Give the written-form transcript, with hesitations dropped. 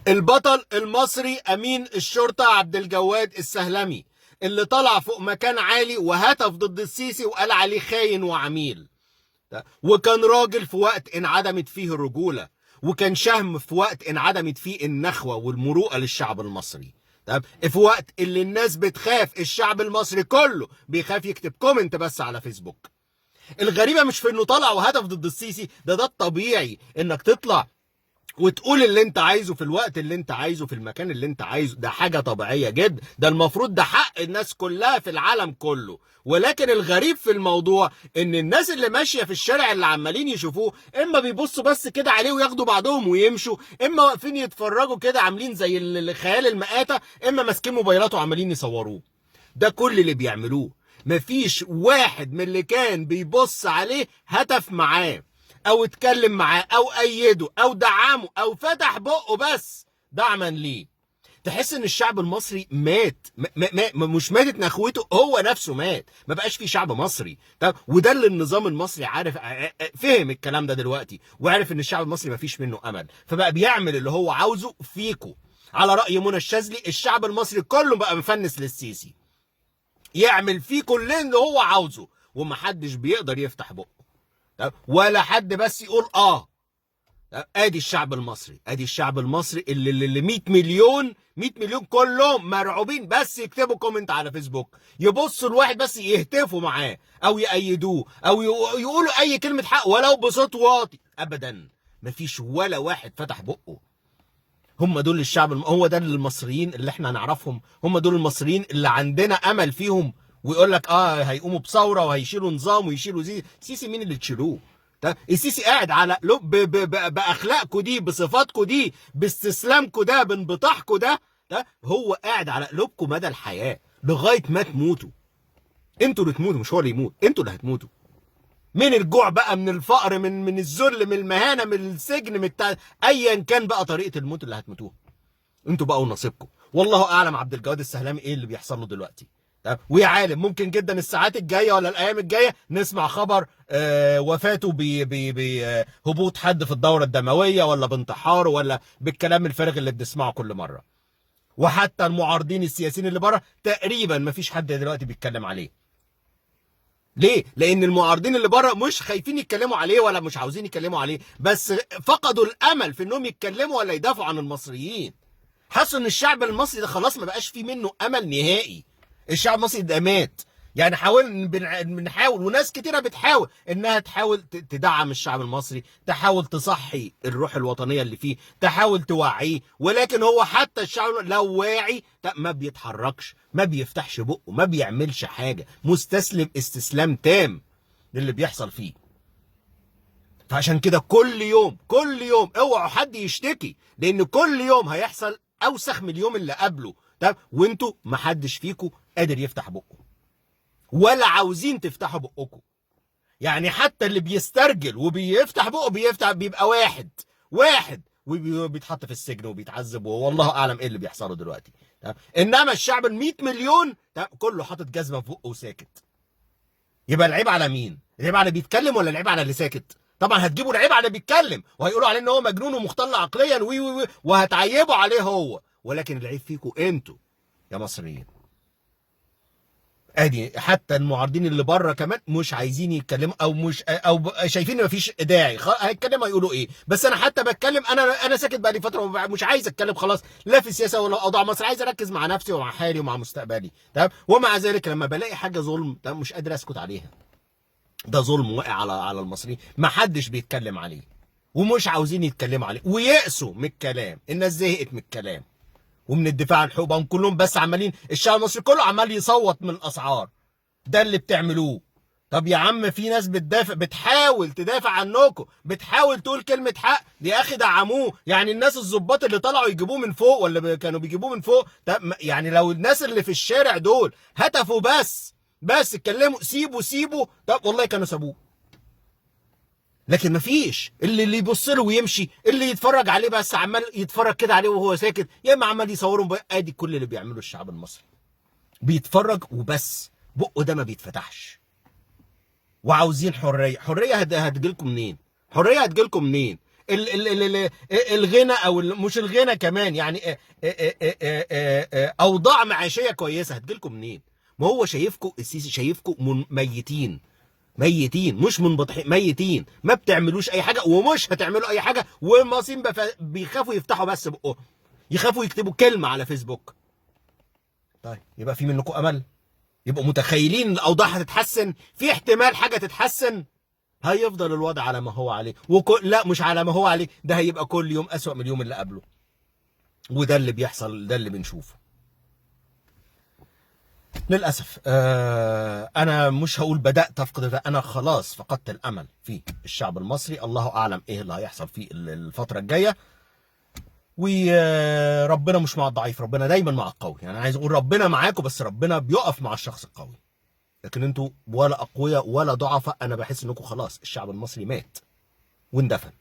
البطل المصري امين الشرطه عبد الجواد السهلمي اللي طلع فوق مكان عالي وهتف ضد السيسي وقال عليه خاين وعميل، وكان راجل في وقت انعدمت فيه الرجوله، وكان شهم في وقت انعدمت فيه النخوه والمروءه للشعب المصري. تمام، في وقت اللي الناس بتخاف، الشعب المصري كله بيخاف يكتب كومنت بس على فيسبوك. الغريبه مش في انه طلع وهدف ضد السيسي، ده الطبيعي انك تطلع وتقول اللي انت عايزه في الوقت اللي انت عايزه في المكان اللي انت عايزه، ده حاجة طبيعية جدا، ده المفروض ده حق الناس كلها في العالم كله. ولكن الغريب في الموضوع ان الناس اللي ماشية في الشارع اللي عمالين يشوفوه، اما بيبصوا بس كده عليه وياخدوا بعضهم ويمشوا، اما واقفين يتفرجوا كده عاملين زي الخيال المآتة، اما ماسكين موبايلاته وعمالين يصوروه. ده كل اللي بيعملوه. مفيش واحد من اللي كان بيبص عليه هتف معاه او اتكلم معاه او ايده او دعمه او فتح بقه بس دعما ليه. تحس ان الشعب المصري مات، مش ماتت نخوته، هو نفسه مات، ما بقاش في شعب مصري. طب وده اللي النظام المصري عارف، فهم الكلام ده دلوقتي، وعارف ان الشعب المصري ما فيش منه امل، فبقى بيعمل اللي هو عاوزه فيكو. على رأي منى الشاذلي، الشعب المصري كله بقى مفنس للسيسي، يعمل فيكو اللي هو عاوزه، ومحدش بيقدر يفتح بقه ولا حد بس يقول ادي الشعب المصري، ادي الشعب المصري اللي 100 مليون 100 مليون كلهم مرعوبين بس يكتبوا كومنت على فيسبوك، يبصوا الواحد بس يهتفوا معاه او يأيدوه او يقولوا اي كلمة حق ولو بصوت واطي. ابدا مفيش ولا واحد فتح بقه. هم دول الشعب هو ده المصريين اللي احنا نعرفهم، هم دول المصريين اللي عندنا امل فيهم. ويقول لك هيقوموا بثوره وهيشيلوا نظام ويشيلوا سيسي. مين اللي تشيلوه؟ السيسي قاعد على باخلاقكم دي، بصفاتكم دي، باستسلامكم ده، بانبطاحكم ده هو قاعد على قلوبكم مدى الحياه لغايه ما تموتوا. انتوا اللي تموتوا، مش هو اللي يموت، انتوا اللي هتموتوا. من الجوع بقى، من الفقر، من الذل، من المهانه، من السجن، من ايا كان بقى طريقه الموت اللي هتموتوها. انتوا بقوا نصيبكم. والله اعلم عبد الجواد السهلمي ايه اللي بيحصل له دلوقتي. ويا عالم، ممكن جدا الساعات الجايه ولا الايام الجايه نسمع خبر وفاته بهبوط حد في الدوره الدمويه، ولا بانتحاره، ولا بالكلام الفارغ اللي بنسمعه كل مره. وحتى المعارضين السياسيين اللي بره تقريبا ما فيش حد دلوقتي بيتكلم عليه. ليه؟ لأن المعارضين اللي بره مش خايفين يتكلموا عليه ولا مش عاوزين يتكلموا عليه، بس فقدوا الأمل في إنهم يتكلموا ولا يدافعوا عن المصريين. حسوا إن الشعب المصري ده خلاص ما بقاش فيه منه أمل نهائي. الشعب المصري ده مات. يعني بنحاول، وناس كتيرة بتحاول إنها تحاول تدعم الشعب المصري، تحاول تصحي الروح الوطنية اللي فيه، تحاول توعيه، ولكن هو حتى الشعب لو واعي ما بيتحركش، ما بيفتحش بقه، ما بيعملش حاجة، مستسلم استسلام تام للي بيحصل فيه. فعشان كده كل يوم اوعوا حد يشتكي، لأن كل يوم هيحصل أوسخ من اليوم اللي قبله. وانتوا محدش فيكم قادر يفتح بقه ولا عاوزين تفتحوا بقكم. يعني حتى اللي بيسترجل وبيفتح بقه بيبقى واحد وبيتحط في السجن وبيتعذب، والله اعلم ايه اللي بيحصله دلوقتي. انما الشعب ال100 مليون كله حاطط جزمه في بقه وساكت. يبقى العيب على مين؟ العيب على اللي بيتكلم ولا العيب على اللي ساكت؟ طبعا هتجيبوا العيب على اللي بيتكلم وهيقولوا عليه ان هو مجنون ومختل عقليا وهتعيبوا عليه هو، ولكن العيب فيكم انتوا يا مصريين. ادي حتى المعارضين اللي بره كمان مش عايزين يتكلموا، او شايفين ان مفيش داعي هيتكلموا هيقولوا ايه. بس انا حتى بتكلم، انا ساكت بقى لي فتره، مش عايز اتكلم خلاص لا في السياسه ولا اوضاع مصر، عايز اركز مع نفسي ومع حالي ومع مستقبلي. تمام، ومع ذلك لما بلاقي حاجه ظلم مش قادر اسكت عليها. ده ظلم واقع على المصريين، ما حدش بيتكلم عليه ومش عاوزين يتكلموا عليه، ويأسوا من الكلام. الناس زهقت من الكلام ومن الدفاع عن حقوقهم كلهم، بس عمالين الشعب المصري كله عمال يصوت من الاسعار. ده اللي بتعملوه. طب يا عم، في ناس بتحاول تدافع عنكم، بتحاول تقول كلمة حق، يا اخي دعموه. يعني الناس الضباط اللي طلعوا يجيبوه من فوق ولا كانوا بيجيبوه من فوق، يعني لو الناس اللي في الشارع دول هتفوا بس اتكلموا سيبوا، طب والله كانوا سابوه. لكن مفيش اللي يبص له ويمشي، اللي يتفرج عليه بس عمال يتفرج كده عليه وهو ساكت، يا اما عمال يصورهم. ادي كل اللي بيعمله الشعب المصري، بيتفرج وبس، بقه ده ما بيتفتحش. وعاوزين حريه هتجيلكم منين؟ حريه هتجيلكم منين؟ الغنى او مش الغنى كمان يعني اوضاع معيشيه كويسه هتجيلكم منين؟ ما هو شايفكم السيسي شايفكم ميتين، ميتين مش منبطحين، ميتين ما بتعملوش اي حاجه ومش هتعملوا اي حاجه، والمصريين بيخافوا يفتحوا بس بقهم، يخافوا يكتبوا كلمه على فيسبوك. طيب يبقى في منكم امل؟ يبقوا متخيلين الاوضاع هتتحسن؟ في احتمال حاجه تتحسن؟ هيفضل الوضع على ما هو عليه، لا مش على ما هو عليه، ده هيبقى كل يوم اسوأ من اليوم اللي قبله. وده اللي بيحصل، ده اللي بنشوفه للاسف. انا مش هقول بدات افقد، انا خلاص فقدت الامل في الشعب المصري. الله اعلم ايه اللي هيحصل في الفتره الجايه. وربنا مش مع الضعيف، ربنا دايما مع القوي. يعني عايز اقول ربنا معاكم، بس ربنا بيقف مع الشخص القوي. لكن انتوا ولا اقوياء ولا ضعفاء، انا بحس انكم خلاص الشعب المصري مات واندفن.